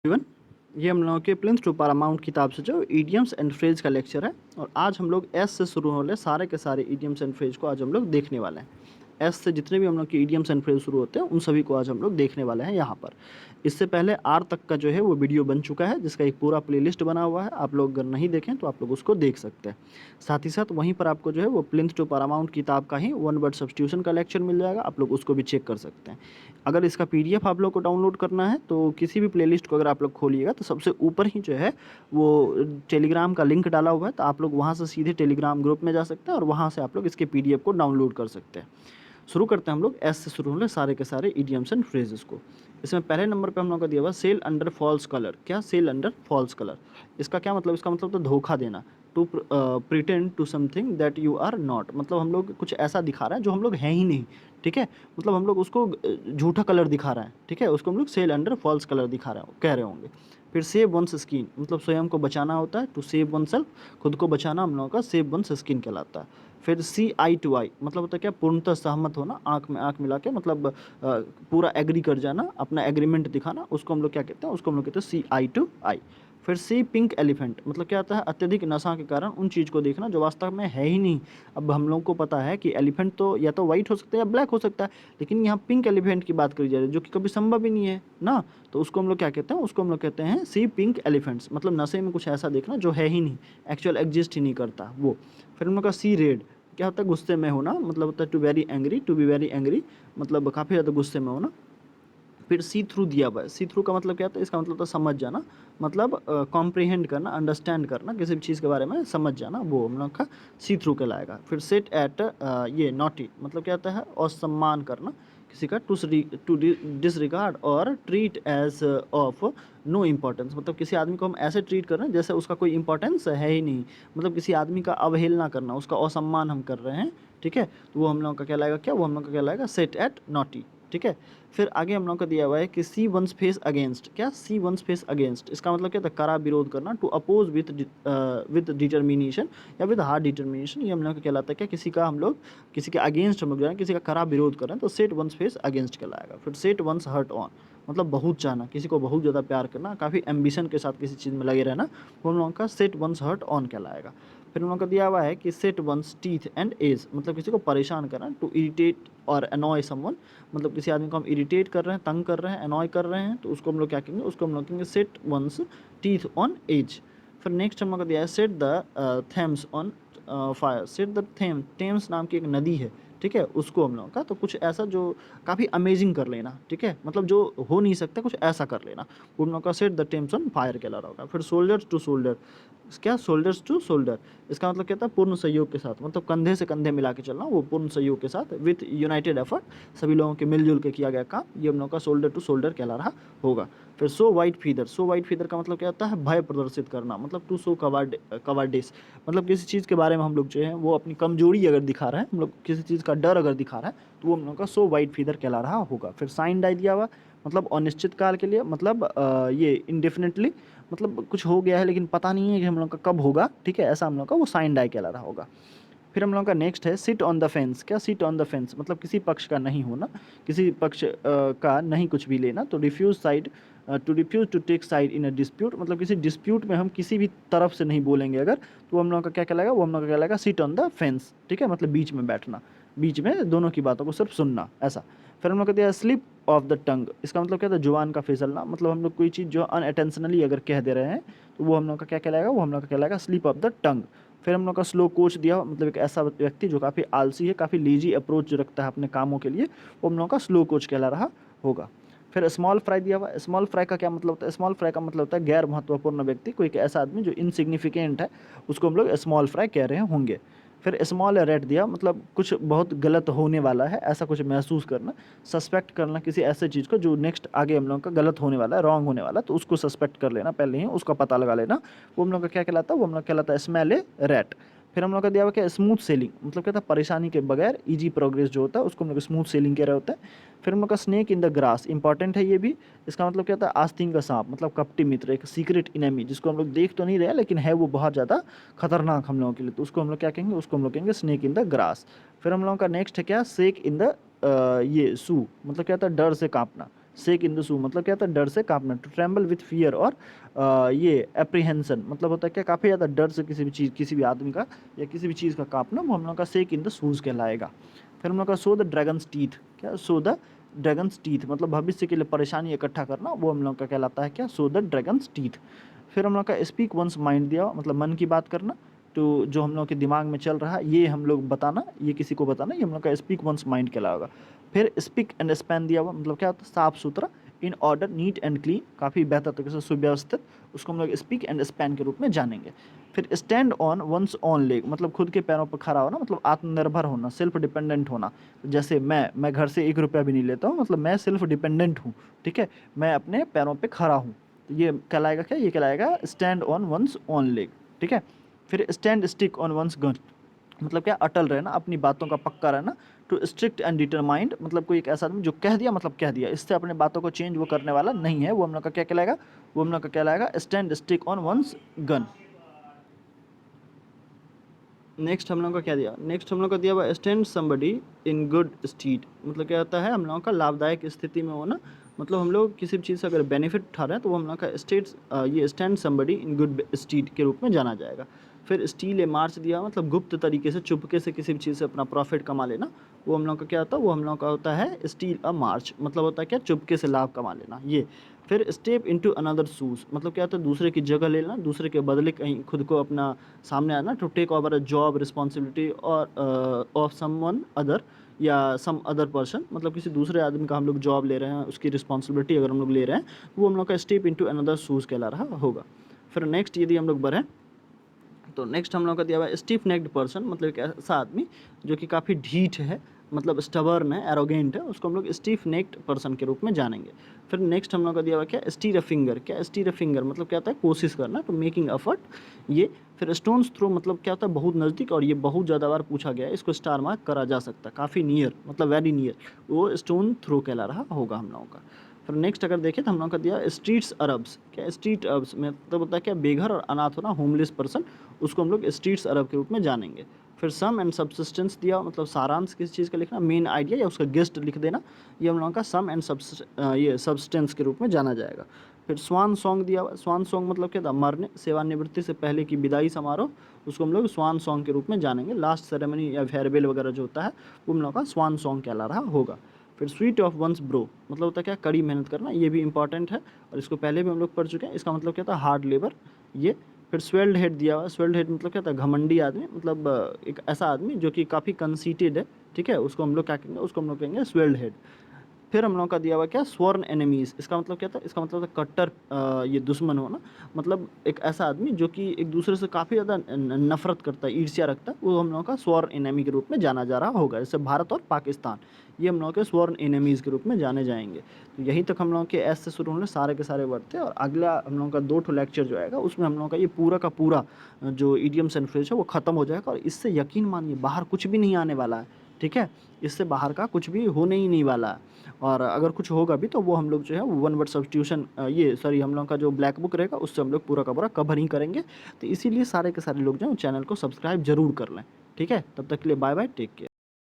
Everyone, ये हम लोगों के प्लिंथ टू पैरामाउंट किताब से जो इडियम्स एंड फ्रेज का लेक्चर है। और आज हम लोग एस से शुरू होने वाले सारे के सारे इडियम्स एंड फ्रेज को आज हम लोग देखने वाले हैं। एस से जितने भी हम लोग के इडियम्स एंड फ्रेज शुरू होते हैं उन सभी को आज हम लोग देखने वाले हैं यहाँ पर। इससे पहले आर तक का जो है वो वीडियो बन चुका है, जिसका एक पूरा प्लेलिस्ट बना हुआ है। आप लोग अगर नहीं देखें तो आप लोग उसको देख सकते हैं। साथ ही साथ वहीं पर आपको जो है वो प्लिंथ टू पैरामाउंट किताब का ही वन वर्ड सब्स्टिट्यूशन का लेक्चर मिल जाएगा, आप लोग उसको भी चेक कर सकते हैं। अगर इसका पीडीएफ आप लोग को डाउनलोड करना है तो किसी भी प्लेलिस्ट को अगर आप लोग खोलिएगा तो सबसे ऊपर ही जो है वो टेलीग्राम का लिंक डाला हुआ है, तो आप लोग वहाँ से सीधे टेलीग्राम ग्रुप में जा सकते हैं और वहाँ से आप लोग इसके पीडीएफ को डाउनलोड कर सकते हैं। शुरू करते हैं हम लोग एस से शुरू होने सारे के सारे इडियम्स एंड फ्रेजेस को। इसमें पहले नंबर पे हम लोग का दिया हुआ सेल अंडर फॉल्स कलर। क्या सेल अंडर फॉल्स कलर, इसका क्या मतलब? इसका मतलब तो धोखा देना, to pretend to something that you are not. मतलब हम लोग कुछ ऐसा दिखा रहे हैं जो हम लोग हैं ही नहीं, ठीक है। मतलब हम लोग उसको झूठा कलर दिखा रहे हैं, ठीक है, उसको हम लोग सेल अंडर फॉल्स कलर दिखा रहे कह रहे होंगे। फिर सेव वंस स्किन, मतलब स्वयं को बचाना होता है, टू सेव वन सेल्फ, खुद को बचाना हम लोगों का सेव वंस स्किन कहलाता है। फिर सी आई टू आई, मतलब होता है क्या? पूर्णतः सहमत होना, आंख में आंख मिला के, मतलब पूरा एग्री कर जाना, अपना एग्रीमेंट दिखाना, उसको हम लोग क्या कहते हैं? उसको हम लोग कहते हैं सी आई टू आई। फिर सी पिंक एलिफेंट, मतलब क्या आता है? अत्यधिक नशा के कारण उन चीज़ को देखना जो वास्तव में है ही नहीं। अब हम लोग को पता है कि एलिफेंट तो या तो वाइट हो सकता है या ब्लैक हो सकता है, लेकिन यहाँ पिंक एलिफेंट की बात करी जा रही है जो कि कभी संभव ही नहीं है ना। तो उसको हम लोग क्या कहते हैं? उसको हम लोग कहते हैं सी पिंक एलिफेंट्स, मतलब नशे में कुछ ऐसा देखना जो है ही नहीं, एक्चुअल एग्जिस्ट ही नहीं करता वो। फिर हम लोग का सी रेड, क्या होता है? गुस्से में होना, मतलब होता है to very angry, to be very angry, मतलब काफ़ी ज़्यादा गुस्से में होना। फिर सी थ्रू दिया हुआ है। सी थ्रू का मतलब क्या होता है? इसका मतलब तो समझ जाना, मतलब कॉम्प्रिहेंड करना, अंडरस्टैंड करना, किसी भी चीज़ के बारे में समझ जाना, वो हम लोग का सी थ्रू कहलाएगा। फिर सेट एट ये नॉटी, मतलब क्या होता है? असम्मान करना किसी का, टू डिसरिगार्ड और treat as of no importance, मतलब किसी आदमी को हम ऐसे ट्रीट कर रहे हैं जैसे उसका कोई इंपॉर्टेंस है ही नहीं, मतलब किसी आदमी का अवहेलना करना, उसका असम्मान हम कर रहे हैं, ठीक है। तो वो हम लोग का कहलाएगा क्या? वो हम लोग का कहलाएगा सेट एट नॉटी, ठीक है। फिर आगे हम लोग को दिया हुआ है कि सी वंस फेस अगेंस्ट। क्या? सी वंस फेस अगेंस्ट, इसका मतलब क्या था? कड़ा विरोध करना, टू अपोज विद डिटर्मिनेशन या विद हार्ड डिटर्मिनेशन, ये हम लोग का कहलाता है क्या? किसी का हम लोग, किसी के अगेंस्ट हम लोग जाए, किसी का कड़ा विरोध कर रहे हैं, तो सेट वंस फेस अगेंस्ट कहलाएगा। फिर सेट वंस हर्ट ऑन, मतलब बहुत चाहना, किसी को बहुत ज़्यादा प्यार करना, काफ़ी एम्बिशन के साथ किसी चीज़ में लगे रहना, वो हम लोगों का सेट वंस हर्ट ऑन कहलाएगा। फिर हम लोग का दिया हुआ है कि set one's teeth and edge, मतलब किसी को परेशान करना, टू इरिटेट और अनॉय समवन, मतलब किसी आदमी को हम इरिटेट कर रहे हैं, तंग कर रहे हैं, अनॉय कर रहे हैं, तो उसको हम लोग क्या कहेंगे? उसको हम लोग कहेंगे set one's teeth on edge. फिर नेक्स्ट हम लोग का दिया है set the Thames on fire. Set the Thames नाम की एक नदी है, ठीक है, उसको हम लोगों का, तो कुछ ऐसा जो काफ़ी अमेजिंग कर लेना, ठीक है, मतलब जो हो नहीं सकता कुछ ऐसा कर लेना, वो हम लोग का set the Thames on fire कहला रहा होगा। फिर सोल्जर्स टू शोल्डर, क्या? शोल्डर्स टू शोल्डर, इसका मतलब क्या था? पूर्ण सहयोग के साथ, मतलब कंधे से कंधे मिला के चलना, वो पूर्ण सहयोग के साथ, विथ यूनाइटेड एफर्ट, सभी लोगों के मिलजुल के किया गया काम, ये हम लोग का शोल्डर टू शोल्डर कहला रहा होगा। फिर so white feather, so white feather का मतलब क्या होता है? भय प्रदर्शित करना, मतलब टू सो कवार्डिस, मतलब किसी चीज़ के बारे में हम लोग जो है वो अपनी कमजोरी अगर दिखा रहे हैं, हम लोग किसी चीज़ का डर अगर दिखा रहा है, तो वो हम लोग का सो वाइट फीदर कहला रहा होगा। फिर साइन डाई दिया हुआ, मतलब अनिश्चित काल के लिए, मतलब ये इनडेफिनेटली, मतलब कुछ हो गया है लेकिन पता नहीं है कि हम लोग का कब होगा, ठीक है, ऐसा हम लोग का वो साइन डाई कहला रहा होगा। फिर हम लोग का नेक्स्ट है सिट ऑन द फेंस। क्या? सिट ऑन द फेंस, मतलब किसी पक्ष का नहीं होना, किसी पक्ष का नहीं कुछ भी लेना, तो refuse side, to refuse to take side in a dispute, मतलब किसी डिस्प्यूट में हम किसी भी तरफ से नहीं बोलेंगे अगर, तो हम लोग का क्या कहलाएगा? वो हम लोग का कहलाएगा सिट ऑन द फेंस, ठीक है, मतलब बीच में बैठना, बीच में दोनों की बातों को सिर्फ सुनना, ऐसा। फिर हम लोग कहते हैं स्लिप ऑफ द टंग, इसका मतलब क्या था? जुबान का फिसलना, मतलब हम लोग कोई चीज़ जो अनअटेंशनली अगर कह दे रहे हैं, तो वो हम लोग का क्या कहलाएगा? वो हम लोग का कहलाएगा स्लिप ऑफ द टंग। फिर हम लोग का स्लो कोच दिया, मतलब एक ऐसा व्यक्ति जो काफ़ी आलसी है, काफ़ी लेजी अप्रोच जो रखता है अपने कामों के लिए, वो हम लोग का स्लो कोच कहला रहा होगा। फिर स्मॉल फ्राई दिया हुआ। स्मॉल फ्राई का क्या मतलब होता है? स्मॉल फ्राई का मतलब होता है गैर महत्वपूर्ण व्यक्ति, कोई एक ऐसा आदमी जो इनसिग्निफिकेंट है, उसको हम लोग स्मॉल फ्राई कह रहे होंगे। फिर स्मॉल रेट दिया, मतलब कुछ बहुत गलत होने वाला है, ऐसा कुछ महसूस करना, सस्पेक्ट करना किसी ऐसे चीज़ को जो नेक्स्ट आगे हम लोग का गलत होने वाला है, रॉन्ग होने वाला है, तो उसको सस्पेक्ट कर लेना, पहले ही उसका पता लगा लेना, वो हम लोग का क्या कहलाता है? वो हम लोग कहलाता है स्मेल ए रैट। फिर हम लोग का दिया हुआ क्या? स्मूथ सेलिंग, मतलब क्या था? परेशानी के बगैर इजी प्रोग्रेस जो होता है उसको हम लोग स्मूथ सेलिंग कह रहे होते हैं। फिर हम लोग का snake in the grass, important है ये भी, इसका मतलब क्या होता है? आस्तीन का सांप, मतलब कपटी मित्र, एक सीक्रेट इनेमी, जिसको हम लोग देख तो नहीं रहे लेकिन है वो बहुत ज़्यादा खतरनाक हम लोगों के लिए, तो उसको हम लोग क्या कहेंगे? उसको हम लोग कहेंगे स्नेक इन द ग्रास। फिर हम लोगों का नेक्स्ट है क्या? सेक इन द ये सू, मतलब क्या होता है? डर से कांपना, शेक इन द शू मतलब क्या होता है, डर से कांपना। टू ट्रेम्बल विथ फियर और ये एप्रीहेंशन मतलब होता है क्या, काफ़ी ज़्यादा डर से किसी भी चीज़, किसी भी आदमी का या किसी भी चीज़ का कांपना, वो हम लोग का शेक इन द शूज़ कहलाएगा। फिर हम लोग का शो द ड्रैगन्स टीथ, क्या शो द ड्रैगन्स टीथ मतलब भविष्य के लिए परेशानी इकट्ठा करना, वो हम लोग का कहलाता है क्या, शो द ड्रैगन्स टीथ। फिर हम लोग का स्पीक वंस माइंड दिया मतलब मन की बात करना, तो जो हम लोग के दिमाग में चल रहा है ये हम लोग बताना, ये किसी को बताना, ये हम लोग का स्पीक वंस माइंड कहलाएगा। फिर स्पीक एंड स्पैन दिया हुआ मतलब क्या होता है, साफ सुथरा, in order, neat and clean, काफ़ी बेहतर तरीके से सुव्यवस्थित, उसको हम लोग स्पीक एंड स्पैन के रूप में जानेंगे। फिर stand on one's own leg मतलब खुद के पैरों पर खड़ा होना, मतलब आत्मनिर्भर होना, सेल्फ डिपेंडेंट होना। जैसे मैं घर से 1 रुपया भी नहीं लेता हूँ, मतलब मैं सेल्फ डिपेंडेंट हूँ, ठीक है, मैं अपने पैरों पे खड़ा हूँ, तो ये कहलाएगा क्या, ये कहलाएगा stand on one's own leg, ठीक है। फिर stand stick on one's gun मतलब क्या, अटल रहना, अपनी बातों का पक्का रहना। टू स्ट्रिक्ट एंड डिटरमाइंड मतलब कोई एक ऐसा आदमी जो कह दिया मतलब कह दिया, इससे अपने बातों को चेंज वो करने वाला नहीं है, वो हम लोग का क्या कहलाएगा, वो हम लोग का कहलाएगा stand stick on one's gun. Next हम लोग का क्या दिया, नेक्स्ट हम लोग का दिया हुआ stand somebody in good stead मतलब क्या होता है, हम लोगों का लाभदायक स्थिति में होना, मतलब हम लोग किसी भी चीज़ से अगर बेनिफिट उठा रहे हैं तो वो हम लोग का ये stand somebody in good stead के रूप में जाना जाएगा। फिर स्टील ए मार्च दिया मतलब गुप्त तरीके से चुपके से किसी भी चीज़ से अपना प्रॉफिट कमा लेना, वो हम लोग का क्या होता है, वो हम लोग का होता है स्टील अ मार्च मतलब होता है क्या, चुपके से लाभ कमा लेना ये। फिर स्टेप इनटू अनदर शूज़ मतलब क्या होता है, दूसरे की जगह ले लेना, दूसरे के बदले कहीं खुद को अपना सामने आना। To take over a job responsibility और ऑफ समवन अदर या सम अदर पर्सन मतलब किसी दूसरे आदमी का हम लोग जॉब ले रहे हैं, उसकी रिस्पॉन्सिबिलिटी अगर हम लोग ले रहे हैं, वो हम लोग का स्टेप इनटू अनदर शूज़ कहला रहा होगा। फिर नेक्स्ट यदि हम लोग बढ़ें तो नेक्स्ट हम लोग का दिया हुआ है स्टिफ नेक्ड पर्सन मतलब एक ऐसा आदमी जो कि काफ़ी ढीठ है, मतलब स्टबर्न है, एरोगेंट है, उसको हम लोग स्टिफ नेक्ड पर्सन के रूप में जानेंगे। फिर नेक्स्ट हम लोग का दिया हुआ क्या, स्टीर अ फिंगर, क्या स्टीर अ फिंगर मतलब क्या होता है, कोशिश करना, तो मेकिंग एफर्ट ये। फिर स्टोन्स थ्रो मतलब क्या होता है, बहुत नज़दीक, और ये बहुत ज़्यादा बार पूछा गया है, इसको स्टार मार्क करा जा सकता है, काफ़ी नियर मतलब वेरी नियर, वो स्टोन थ्रो कहला रहा होगा हम लोगों का। फिर नेक्स्ट अगर देखें तो हम लोग का दिया स्ट्रीट्स अरब्स, क्या स्ट्रीट अरब्स में मतलब होता है क्या, बेघर और अनाथ होना, होमलेस पर्सन, उसको हम लोग स्ट्रीट्स अरब के रूप में जानेंगे। फिर सम एंड सब्सिस्टेंस दिया मतलब सारांश किसी चीज़ का लिखना, मेन आइडिया या उसका गेस्ट लिख देना, ये हम लोगों का सम एंड ये सब्सटेंस के रूप में जाना जाएगा। फिर स्वान सॉन्ग दिया हुआ, स्वान सॉन्ग मतलब क्या था, मरने सेवानिवृत्ति से पहले की विदाई समारोह, उसको हम लोग स्वान सॉन्ग के रूप में जानेंगे। लास्ट सेरेमनी या फेयरवेल वगैरह जो होता है वो हम लोग का स्वान सॉन्ग कहला रहा होगा। फिर स्वीट ऑफ वंस ब्रो मतलब होता है क्या, कड़ी मेहनत करना, ये भी इंपॉर्टेंट है और इसको पहले भी हम लोग पढ़ चुके हैं, इसका मतलब क्या था, हार्ड लेबर ये। फिर स्वेल्ड हेड दिया हुआ, स्वेल्ड हेड मतलब क्या था, घमंडी आदमी, मतलब एक ऐसा आदमी जो कि काफ़ी कंसीटेड है, ठीक है, उसको हम लोग क्या कहेंगे, उसको हम लोग कहेंगे स्वेल्ड हेड। फिर हम लोगों का दिया हुआ क्या, स्वर्ण एनिमीज़, इसका मतलब क्या था, इसका मतलब था कट्टर ये दुश्मन होना, मतलब एक ऐसा आदमी जो कि एक दूसरे से काफ़ी ज़्यादा नफरत करता है, ईर्ष्या रखता है, वो हम लोगों का स्वर्ण एनिमी के रूप में जाना जा रहा होगा। जैसे भारत और पाकिस्तान, ये हम लोगों के स्वर्ण एनिमीज़ के रूप में जाने जाएंगे। तो यहीं तक हम लोगों के एस से शुरू होने सारे के सारे वर्ड थे, और अगला हम लोगों का 2 लेक्चर जो आएगा उसमें हम लोगों का ये पूरा का पूरा जो इडियम्स एंड फ्रेज है वो ख़त्म हो जाएगा, और इससे यकीन मानिए बाहर कुछ भी नहीं आने वाला है, ठीक है, इससे बाहर का कुछ भी होने ही नहीं वाला है। और अगर कुछ होगा भी तो वो हम लोग जो है वन वर्ड सब्स्टिट्यूशन ये सॉरी हम लोग का जो ब्लैक बुक रहेगा उससे हम लोग पूरा का पूरा कवर ही करेंगे। तो इसीलिए सारे के सारे लोग जो हैं चैनल को सब्सक्राइब जरूर कर लें, ठीक है। तब तक के लिए बाय बाय, टेक केयर।